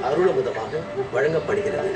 அருளமுதமாக வழங்கப்படுகிறது.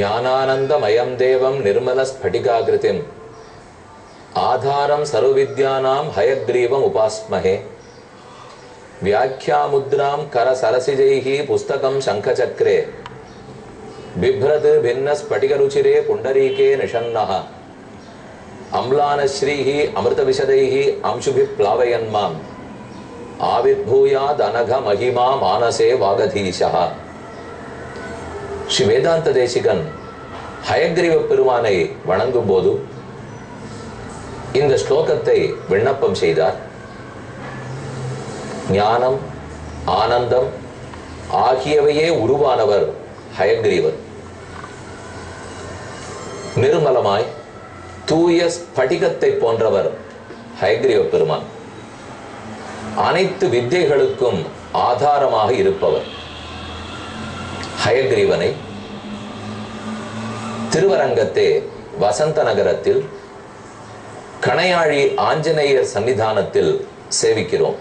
ஞானானந்தமயம் தேவம் நிர்மல ஸ்படிகாகிருதிம் ஆதாரம் சர்வவித்யானாம் ஹயக்ரீவம் உபாஸ்மஹே வியாக்கியாமுத்ராம் கரசரசிஜைஹி புஸ்தகம் சங்கசக்ரே பிப்ரத் பின்ன ஸ்படிகருச்சிரே புண்டரீகே நிஷன்னஹ அம்லானஸ்ரீஹி அமிர்தவிசதைஹி அம்சுபி ப்ளாவயன்மாம் ஆவிர்பூயாத் அனக மகிமா மானசே வாகதீஷஹ. ஸ்ரீ வேதாந்த தேசிகன் ஹயக்ரீவ பெருமானை வணங்கும் போது இந்த ஸ்லோகத்தை விண்ணப்பம் செய்தார். ஞானம், ஆனந்தம் ஆகியவையே உருவானவர் ஹயக்ரீவர். நிர்மலமாய் தூய ஸ்படிகத்தை போன்றவர் ஹயக்ரீவ பெருமான். அனைத்து வித்தைகளுக்கும் ஆதாரமாக இருப்பவர். ஹயக்ரீவனை திருவரங்கத்தே வசந்த நகரத்தில் கணையாழி ஆஞ்சநேயர் சன்னிதானத்தில் சேவிக்கிறோம்.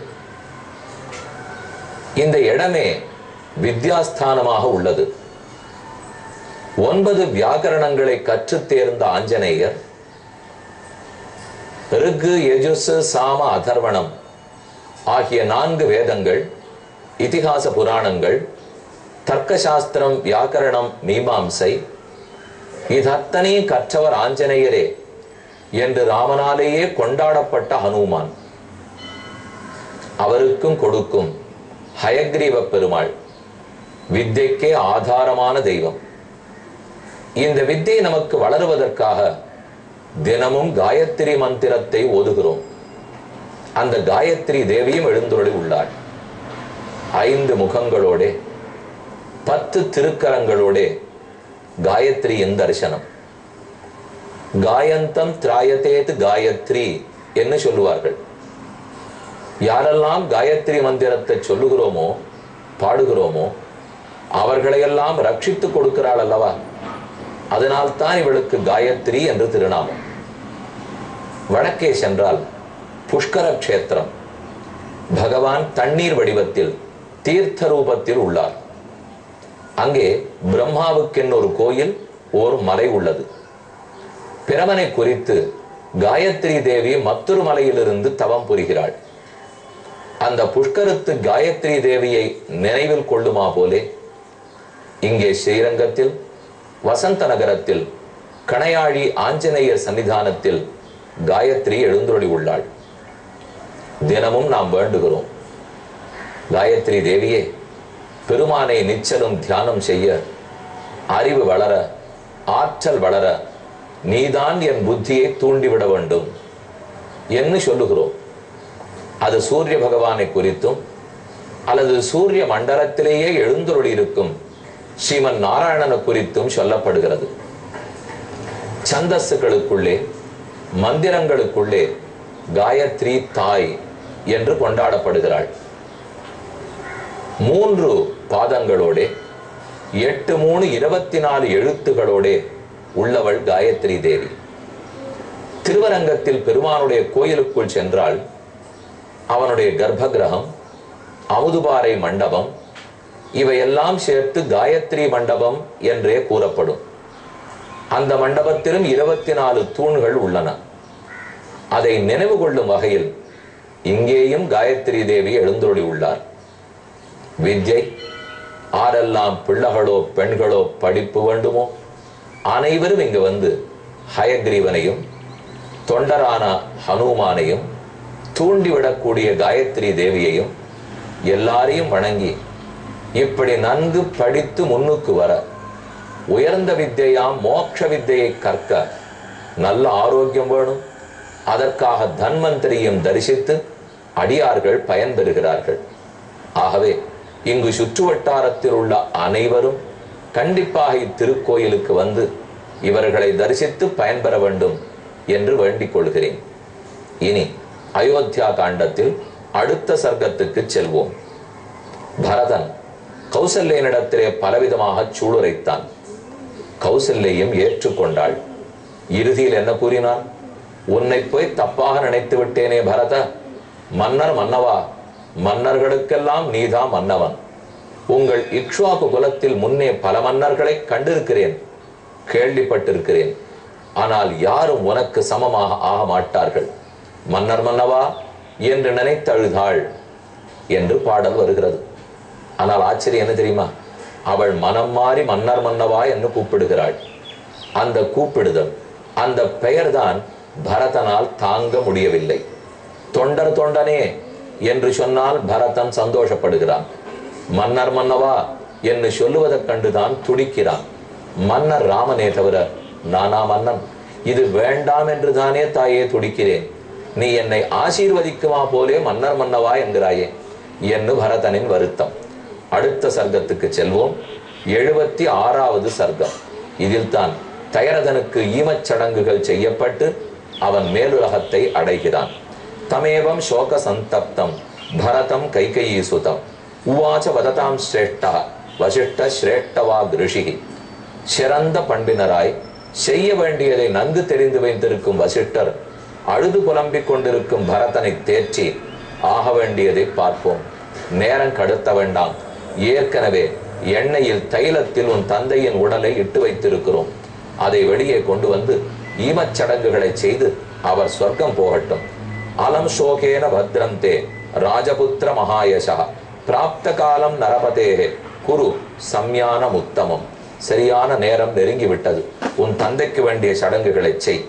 இந்த இடமே வித்யாஸ்தானமாக உள்ளது. 9 வியாக்கரணங்களை கற்றுத் தேர்ந்த ஆஞ்சநேயர் ரிக்கு, யஜுஸ், சாம, அதர்வணம் ஆகிய 4 வேதங்கள், இதிகாச புராணங்கள், தர்க்கசாஸ்திரம், வியாக்கரணம், மீமாம்சை இதத்தனை கற்றவர் ஆஞ்சநேயரே என்று ராமனாலேயே கொண்டாடப்பட்ட ஹனுமான். அவருக்கும் கொடுக்கும் ஹயக்ரீவ பெருமாள் வித்தைக்கே ஆதாரமான தெய்வம். இந்த வித்தை நமக்கு வளருவதற்காக தினமும் காயத்ரி மந்திரத்தை ஓதுகிறோம். அந்த காயத்ரி தேவியும் எழுந்தருளி உள்ளாள். 5 முகங்களோட 10 திருக்கரங்களோட காயத்ரியின் தரிசனம். காயந்தம் திராயத்தேத் காயத்ரி என்று சொல்லுவார்கள். யாரெல்லாம் காயத்ரி மந்திரத்தை சொல்லுகிறோமோ, பாடுகிறோமோ அவர்களையெல்லாம் ரட்சித்து கொடுக்கிறாள் அல்லவா. அதனால்தான் இவளுக்கு காயத்ரி என்று திருநாமம். வடக்கே சென்றால் புஷ்கர கஷேத்திரம். பகவான் தண்ணீர் வடிவத்தில் தீர்த்த ரூபத்தில் உள்ளார். அங்கே பிரம்மாவுக்கென் ஒரு கோயில், ஒரு மலை உள்ளது. பிரமனை குறித்து காயத்ரி தேவி மற்றொரு மலையிலிருந்து தவம் புரிகிறாள். அந்த புஷ்கரத்து காயத்ரி தேவியை நினைவில் கொள்ளுமா போலே இங்கே ஸ்ரீரங்கத்தில் வசந்த நகரத்தில் கணையாழி ஆஞ்சநேயர் சன்னிதானத்தில் காயத்ரி எழுந்தருளி உள்ளாள். தினமும் நாம் வேண்டுகிறோம், காயத்ரி தேவியே, பெருமானை நிச்சலும் தியானம் செய்ய அறிவு வளர, ஆற்றல் வளர நீதான் என் புத்தியை தூண்டிவிட வேண்டும் என்று சொல்லுகிறோம். அது சூரிய பகவானை குறித்தும் அல்லது சூரிய மண்டலத்திலேயே எழுந்தருளி இருக்கும் ஸ்ரீமன் நாராயணனை குறித்தும் சொல்லப்படுகிறது. சந்தஸ்களுக்குள்ளே, மந்திரங்களுக்குள்ளே காயத்ரி தாய் என்று கொண்டாடப்படுகிறாள். 3 பாதங்களோட 8, 3, 24 எழுத்துகளோட உள்ளவள் காயத்ரி தேவி. திருவரங்கத்தில் பெருமானுடைய கோயிலுக்குள் சென்றால் அவனுடைய கர்ப்பகிரகம், அமுதுபாறை மண்டபம் இவையெல்லாம் சேர்த்து காயத்ரி மண்டபம் என்றே கூறப்படும். அந்த மண்டபத்திலும் 24 தூண்கள் உள்ளன. அதை நினைவு கொள்ளும் வகையில் இங்கேயும் காயத்ரி தேவி எழுந்தருளி உள்ளார். வித்யை ஆரெல்லாம் பிள்ளைகளோ பெண்களோ படிப்பு வேண்டுமோ அனைவரும் இங்கு வந்து ஹயக்ரீவனையும் தொண்டரான ஹனுமானையும் தூண்டிவிடக்கூடிய காயத்ரி தேவியையும் எல்லாரையும் வணங்கி இப்படி நன்கு படித்து முன்னுக்கு வர, உயர்ந்த வித்தையாம் மோட்ச வித்தையை கற்க நல்ல ஆரோக்கியம் வேணும். அதற்காக தன்வந்திரியும் தரிசித்து அடியார்கள் பயன்பெறுகிறார்கள். ஆகவே இங்கு சுற்று வட்டாரத்தில் உள்ள அனைவரும் கண்டிப்பாக இத்திருக்கோயிலுக்கு வந்து இவர்களை தரிசித்து பயன்பெற வேண்டும் என்று வேண்டிக் கொள்கிறேன். இனி அயோத்தியா காண்டத்தில் அடுத்த சர்க்கத்துக்கு செல்வோம். பரதன் கௌசல்யனிடத்திலே பலவிதமாக சூளுரைத்தான். கௌசல்யம் ஏற்றுக்கொண்டாள். இறுதியில் என்ன கூறினான்? உன்னை போய் தப்பாக நினைத்து விட்டேனே பரத. மன்னர் மன்னவா, மன்னர்களுக்கெல்லாம் நீதான் மன்னவன். உங்கள் இக்ஷ்வாகு குலத்தில் முன்னே பல மன்னர்களை கண்டிருக்கிறேன், கேள்விப்பட்டிருக்கிறேன். ஆனால் யாரும் உனக்கு சமமாக ஆக மாட்டார்கள். மன்னர் மன்னவா என்று நினைத்தழுதாள் என்று பாடல் வருகிறது. ஆனால் ஆச்சரியம் என்ன தெரியுமா? அவள் மனம் மாறி மன்னர் மன்னவா என்று கூப்பிடுகிறாள். அந்த கூப்பிடுதல், அந்த பெயர்தான் பரதனால் தாங்க முடியவில்லை. தொண்டர் தொண்டனே என்று சொன்னால் பரதன் சந்தோஷப்படுகிறான். மன்னர் மன்னவா என்று சொல்லுவதைக் கண்டுதான் துடிக்கிறான். மன்னர் ராமனே தவிர நானா மன்னன்? இது வேண்டாம் என்று தானே தாயே துடிக்கிறேன். நீ என்னை ஆசீர்வதிக்குமா போலே மன்னர் மன்னவா என்கிறாயே என்று பரதனின் வருத்தம். அடுத்த சர்க்கத்துக்கு செல்வோம். 76வது சர்க்கம். இதில் தான் தயரதனுக்கு ஈமச் சடங்குகள் செய்யப்பட்டு அவன் மேலுலகத்தை அடைகிறான். தமேவம் சோக சந்தப்தம் பரதம் கைகயீ சுதம் உவாச்ச வததாம் ஸ்ரேஷ்டா வசிஷ்ட ஸ்ரேஷ்டவா ரிஷிகி. சிறந்த பண்பினராய் செய்ய வேண்டியதை நன்கு தெரிந்து வைத்திருக்கும் வசிஷ்டர் அழுது புலம்பிக் கொண்டிருக்கும் பரதனை தேர்ச்சி ஆக வேண்டியதை பார்ப்போம். நேரம் கடத்த வேண்டாம். ஏற்கனவே எண்ணெயில் தைலத்தில் உன் தந்தையின் உடலை இட்டு வைத்திருக்கிறோம். அதை வெளியே கொண்டு வந்து ஈமச் சடங்குகளை செய்து அவர் சொர்க்கம் போகட்டும். அலம் சோகேன பத்ரந்தே ராஜபுத்திர மகாயசா பிராப்த காலம் நரபதேகே குரு சம்யான உத்தமம். சரியான நேரம் நெருங்கிவிட்டது. உன் தந்தைக்கு வேண்டிய சடங்குகளை செய்.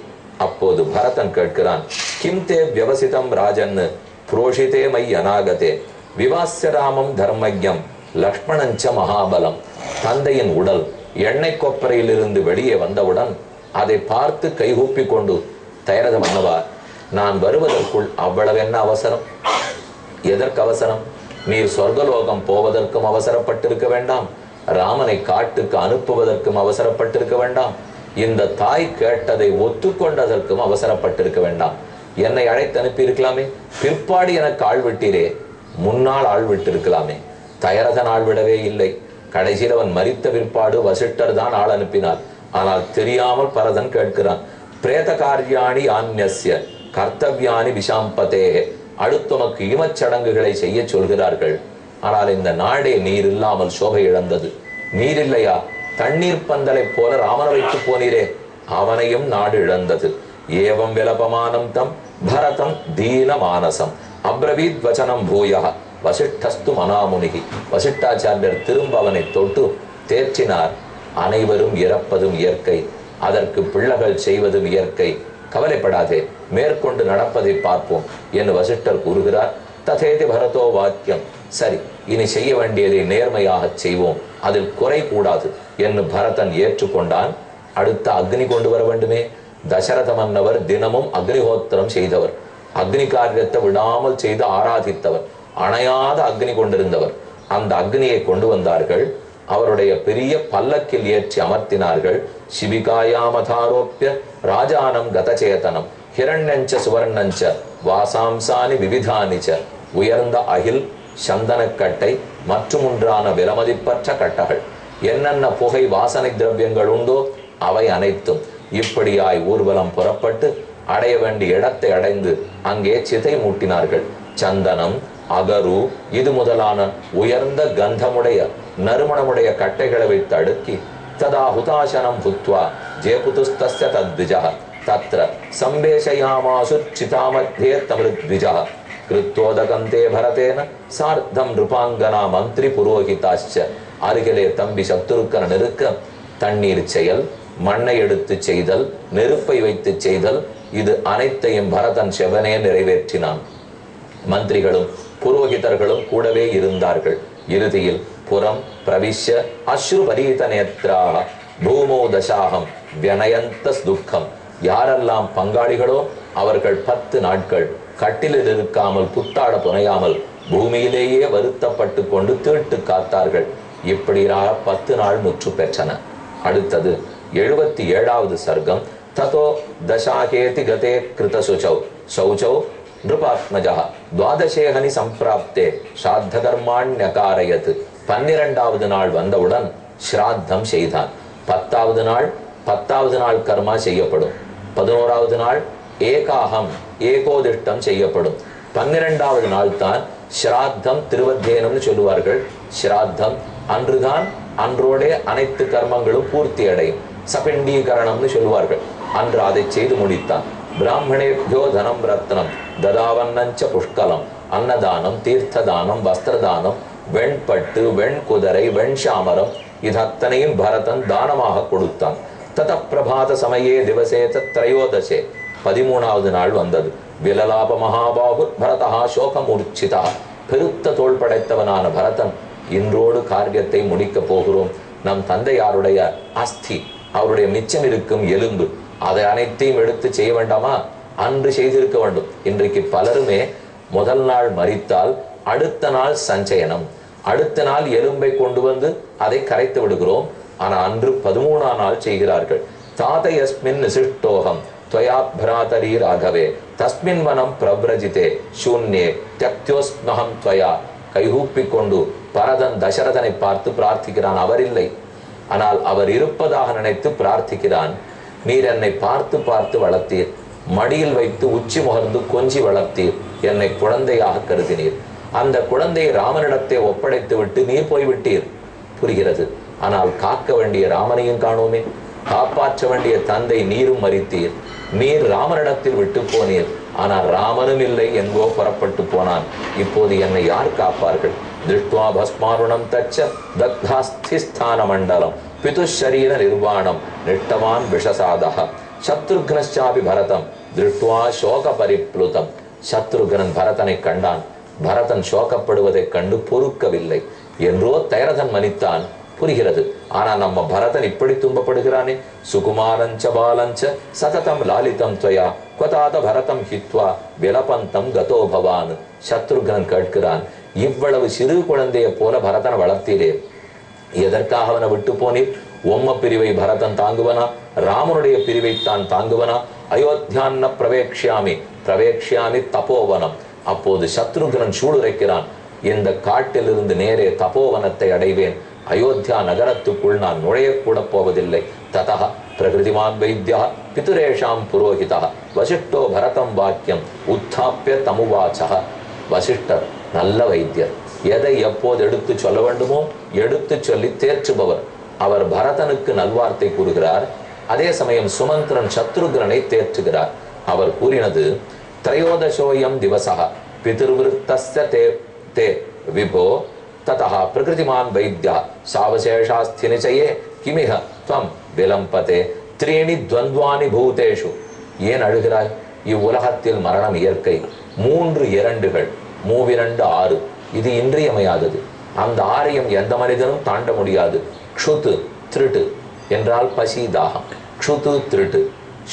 அப்போது பரதன் கேட்கிறான், கிம் தே வியவசிதம் ராஜன்னு புரோஷிதே மை அநாகதே விவாஸ்ய ராமம் தர்மஜம் லக்ஷ்மணஞ்ச மகாபலம். தந்தையின் உடல் எண்ணெய் கொப்பரையிலிருந்து வெளியே வந்தவுடன் அதை பார்த்து கைகூப்பி கொண்டு, தயரத மன்னவா, நான் வருவதற்குள் அவ்வளவு என்ன அவசரம்? எதற்கு அவசரம்? நீர் சொர்க்கலோகம் போவதற்கும் அவசரப்பட்டிருக்க வேண்டாம், ராமனை காட்டுக்கு அனுப்புவதற்கும் அவசரப்பட்டிருக்க வேண்டாம், இந்த தாய் கேட்டதை ஒத்துக்கொண்டதற்கும் அவசரப்பட்டிருக்க வேண்டாம். என்னை அழைத்து அனுப்பி இருக்கலாமே. பிற்பாடு எனக்கு ஆள் விட்டீரே, முன்னால் ஆள் விட்டிருக்கலாமே. தயரதன் ஆள் விடவே இல்லை. கடைசியில் அவன் மரித்த பிற்பாடு வசிஷ்டர் தான் ஆள் அனுப்பினார். ஆனால் தெரியாமல் பரதன் கேட்கிறான், பிரேத காரியாணி ஆன்யஸ்ய கர்த்தவியானி விஷாம்பதே. அடுத்தமக்கு ஈமச்சடங்குகளை செய்ய சொல்கிறார்கள். ஆனால் இந்த நாடே நீர் இல்லாமல் சோபை இழந்தது. நீர் இல்லையா? தண்ணீர் பந்தலை போல ராமனை வைத்து போனீரே, அவனையும் நாடு இழந்தது. ஏவம் விலபமானம் தம் பரதம் தீன மானசம் அப்ரவீத் வச்சனம் பூயா வசிஷ்டஸ்து மனாமுனிகி. வசிஷ்டாச்சாரியர் திரும்ப அவனை தொட்டு தேர்ச்சினார். அனைவரும் இறப்பதும் இயற்கை, அதற்கு பிள்ளைகள் செய்வதும் இயற்கை. கவலைப்படாதே, மேற்கொண்டு நடப்பதை பார்ப்போம் என்று வசிஷ்டர் கூறுகிறார். ததேதி பரதோ வாக்கியம். சரி, இனி செய்ய வேண்டியதை நேர்மையாக செய்வோம், அதில் குறை கூடாது என்று பரதன் ஏற்றுக்கொண்டான். அடுத்த அக்னி கொண்டு வர வேண்டுமே. தசரத மன்னவர் தினமும் அக்னிஹோத்திரம் செய்தவர், அக்னி காரியத்தை விடாமல் செய்து ஆராதித்தவர், அணையாத அக்னி கொண்டிருந்தவர். அந்த அக்னியை கொண்டு வந்தார்கள். அவருடைய பெரிய பல்லக்கில் ஏற்றி அமர்த்தினார்கள். சிபிகாயாமதாரோப்பிய ராஜானம் கதச்சேதனம் ஹிரண்யஞ்ச சுவர்ணஞ்ச வாசாம்சானி விவிதானிச்ச. உயர்ந்த அகில், சந்தனக்கட்டை மற்றும் உண்டான விலமதிப்பற்ற கட்டைகள், என்னென்ன புகை வாசனை திரவியங்கள் உண்டோ அவை அனைத்தும். இப்படியாய் ஊர்வலம் புறப்பட்டு அடைய வேண்டிய இடத்தை அடைந்து அங்கே சிதை மூட்டினார்கள். சந்தனம், அகரு இது முதலான உயர்ந்த கந்தமுடைய நறுமணமுடைய கட்டைகளை வைத்து அடுக்கி ததா ஹுதாசனம் புத்வா ஜேபுதுஸ்தஸ்ய தத்விஜா தத்ர சம்பேஷயாமாசு சிதாமத்யே தமிருத்விஜா கிருத்தோதகந்தே பரதேன சார்த்தம் நிருபாங்கனா மந்திரி புரோகிதாச்ச. அருகிலே தம்பி சத்துருக்கன் இருக்க தண்ணீர் செயல், மண்ணை எடுத்து செய்தல், நெருப்பை வைத்து செய்தல், இது அனைத்தையும் பரதன் செவனே நிறைவேற்றினான். மந்திரிகளும் புரோகிதர்களும் கூடவே இருந்தார்கள். இறுதியில் புறம் பிரவிஷ்ய அஸ்ருபரீத நேத்ராக பூமோ தசாகம் வியனயந்த துக்கம். யாரெல்லாம் பங்காளிகளோ அவர்கள் 10 நாட்கள் கட்டிலில் இருக்காமல் புத்தாட புனையாமல் பூமியிலேயே வருத்தப்பட்டு கொண்டு தீட்டு காத்தார்கள். இப்படியாக 10 நாள் முற்று பெற்றன. அடுத்தது 77வது சர்க்கம். ததோ தசாகேதி கதே கிருத சுச்சௌ சௌச்சௌ நிருபாத்மஜா துவாதசேஹனி சம்பிராப்தே ஸ்ராத்த கர்மாண்யகாரயத். 12வது நாள் வந்தவுடன் ஸ்ராத்தம் செய்தான். 10வது நாள் கர்மா செய்யப்படும். 11வது நாள் ஏகாகம் ஏகோதிஷ்டம் செய்யப்படும். 12வது நாள் தான் ஸ்ராத்தம் திருவத்தியனம்னு சொல்லுவார்கள். ஸ்ராத்தம் அன்றுதான், அன்றோடே அனைத்து கர்மங்களும் பூர்த்தி அடையும். சபிண்டீகரணம்னு சொல்லுவார்கள். அன்று அதை செய்து முடித்தான். பிராமணேபியோ தனம் ரத்னம் ததாவன்னஞ்ச புஷ்கலம். அன்னதானம், தீர்த்ததானம், வஸ்திரதானம், வெண்பட்டு, வெண்குதிரை, வெண்சாமரம் இது அத்தனையும் பரதன் தானமாக கொடுத்தான். தத பிரபாத சமயே திவசே திரையோதசே 13வது நாள் வந்தது. விலலாப மகாபாகு பரதா சோகமூர்ச்சிதா. பெருத்த தோள் படைத்தவனான பரதன், இன்றோடு காரியத்தை முடிக்க போகிறோம். நம் தந்தையாருடைய அஸ்தி, அவருடைய மிச்சம் இருக்கும் எலும்பு, அதை அனைத்தையும் எடுத்து செய்ய வேண்டாமா? அன்று செய்திருக்க வேண்டும். இன்றைக்கு பலருமே முதல் நாள் மரித்தால் அடுத்த நாள் சஞ்சயனம், அடுத்த நாள் எலும்பை கொண்டு வந்து அதை கரைத்து விடுகிறோம். ஆனால் அன்று 13ஆம் நாள் செய்கிறார்கள். தாதயஸ்மின் நிசிஷ்டோகம் त्वया भ्रातरी राघवे तस्मिन् वनं प्रव्रजिते शून्ये त्यक्त्योस्महं त्वया. கைகூப்பிக்கொண்டு பரதன் தசரதனை பார்த்து பிரார்த்திக்கிறான். அவர் இல்லை, ஆனால் அவர் இருப்பதாக நினைத்து பிரார்த்திக்கிறான். நீர் என்னை பார்த்து பார்த்து வளர்த்தீர், மடியில் வைத்து உச்சி முகர்ந்து கொஞ்சி வளர்த்தீர், என்னை குழந்தையாக கருதினீர். அந்த குழந்தையை ராமனிடத்தை ஒப்படைத்து விட்டு நீர் போய்விட்டீர். புரிகிறது. ஆனால் காக்க வேண்டிய ராமனையும் காணோமே, காப்பாற்ற வேண்டிய தந்தை நீரும் மறித்தீர். நீர் ராமனிடத்தில் விட்டு போனீர், ஆனால் ராமனும் இல்லை, எங்கோ புறப்பட்டு போனான். இப்போது என்னை யார் காப்பார்கள்? திருஷ்டுவா பஸ்மாருணம் தச்ச தக்தாஸ்திஸ்தான மண்டலம் பிதுஷரீர நிர்வாணம் நிட்டவான் விஷசாதக. சத்ருக்னச்சாபி பரதம் திருஷ்டுவா சோக பரிப்ளுதம். சத்ருக்னன் பரதனை கண்டான். பரதன் சோகப்படுவதைக் கண்டு பொறுக்கவில்லை. என்றோ தயரதன் மனித்தான். புரிகிறது. ஆனா நம்ம பரதன் இப்படி துன்பப்படுகிறானே. சுகுமாரஞ்ச பாலஞ்ச சததம் லாலிதம் துவயா கொதாத பரதம் ஹித்வா விலபந்தம் கதோ பவான். சத்ருக்னன் கேட்கிறான், இவ்வளவு சிறு குழந்தைய போல பரதனை வளர்த்தீரே, எதற்காக அவனை விட்டு போனீர்? உம்ம பிரிவை பரதன் தாங்குவனா? ராமனுடைய பிரிவை தான் தாங்குவனா? அயோத்தியான்ன பிரவேக்ஷாமி பிரவேக்ஷாமி தபோவனம். அப்போது சத்ருக்னன் சூளுரைக்கிறான், இந்த காட்டிலிருந்து நேரே தபோவனத்தை அடைவேன். அயோத்தியா நகரத்துக்குள் நான் நுழையக்கூட போவதில்லை. ததா பிரகிருதிமான் வைத்தியா பிதுரேஷாம் புரோஹிதா வசிஷ்டோ பரதம் வாக்கியம் உத்தாப்பிய தமுவாச்சா. வசிஷ்டர் நல்ல வைத்தியர். எதை எப்போது எடுத்து சொல்ல வேண்டுமோ எடுத்து சொல்லி தேற்றுபவர். அவர் பரதனுக்கு நல்வார்த்தை கூறுகிறார். அதே சமயம் சுமந்திரன் சத்ருக்னனை தேற்றுகிறார். அவர் கூறினது, திரையோதசோயம் திவசா பிதிர்விருத்தஸ்ய தே தே விபோ ததா பிரகிருதிமான் வைத்யா சாவசேஷாஸ்தி நிச்சயே கிமிஹ த்வம் விலம்பதே த்ரீணி துவந்த்வானி பூதேஷு. ஏன் அழுகிறாய்? இவ்வுலகத்தில் மரணம் இயற்கை. 3 இரண்டுகள், 3 6, இது இன்றியமையாதது. அந்த 6ஐயும் எந்த மனிதனும் தாண்ட முடியாது. க்ஷுத்து திருட்டு என்றால் பசி தாகம், க்ஷுத்து திருட்டு.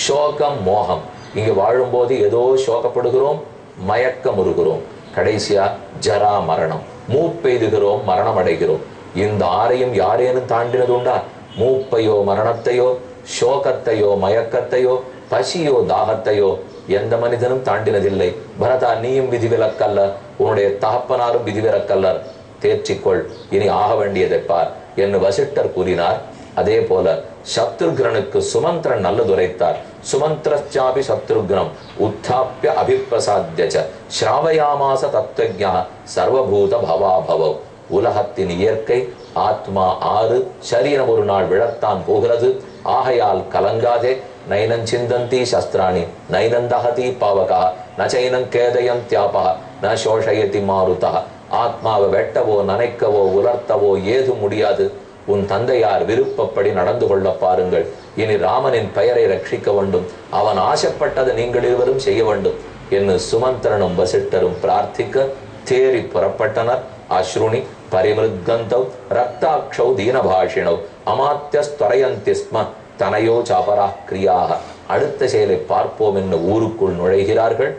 சோகம் மோகம். இங்கு வாழும்போது ஏதோ சோகப்படுகிறோம், மயக்கமுறுகிறோம். கடைசியா ஜரா மரணம், மூப்பெய்துகிறோம், மரணம் அடைகிறோம். இந்த 6ஐயும் யாரேனும் தாண்டினது உண்டா? மூப்பையோ மரணத்தையோ சோகத்தையோ மயக்கத்தையோ பசியோ தாகத்தையோ எந்த மனிதனும் தாண்டினதில்லை. பரதா, நீயும் விதிவிலக்கல்ல, உன்னுடைய தகப்பனாரும் விதிவிலக்கல்லர். தேற்றிக்கொள், இனி ஆக வேண்டியதை பார் என்று வசிஷ்டர் கூறினார். அதே போல சத்ருக்னனுக்கு சுமந்திரன் நல்லதுரைத்தார். சுமந்திரச்சாபி சத்ருக்னம் உத்தாப்பிய அபிப்பிரசாத்யச்ச ஸ்ராவயாமாச தத்துவஜ்ஞா சர்வபூத பவாபவ. உலகத்தின் இயற்கை ஆத்மா 6, சரீரம் ஒரு நாள் விழத்தான் போகிறது. ஆகையால் கலங்காதே. நைனன் சிந்தந்தி சஸ்திராணி நைனந்தஹதி பாவகா நச்சைனம் கேதயம் தியாபா ந சோஷயதி மாருதா. ஆத்மாவை வெட்டவோ நனைக்கவோ உலர்த்தவோ ஏது முடியாது. உன் தந்தையார் விருப்பப்படி நடந்து கொள்ள பாருங்கள். இனி ராமனின் பெயரை ரட்சிக்க வேண்டும். அவன் ஆசைப்பட்டதை நீங்கள் இருவரும் செய்ய வேண்டும் என்று சுமந்திரனும் வசிஷ்டரும் பிரார்த்திக்க தேறி புறப்பட்டனர். அஸ்ருணி பரிமிருத்கந்தௌ ரக்தாக்ஷௌ தீனபாஷிணௌ அமாத்யஸ்தரயந்தி ஸ்ம தனையோ சாபரா கிரியாக. அடுத்த செயலை பார்ப்போம் என்று ஊருக்குள் நுழைகிறார்கள்.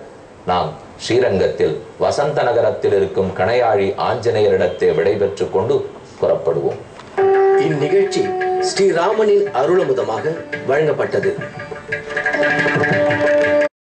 நாம் ஸ்ரீரங்கத்தில் வசந்த நகரத்தில் இருக்கும் கணையாழி ஆஞ்சநேயரிடத்தை விடைபெற்றுக் கொண்டு புறப்படுவோம். இந்நிகழ்ச்சி ஸ்ரீராமனின் அருளமுதமாக வழங்கப்பட்டது.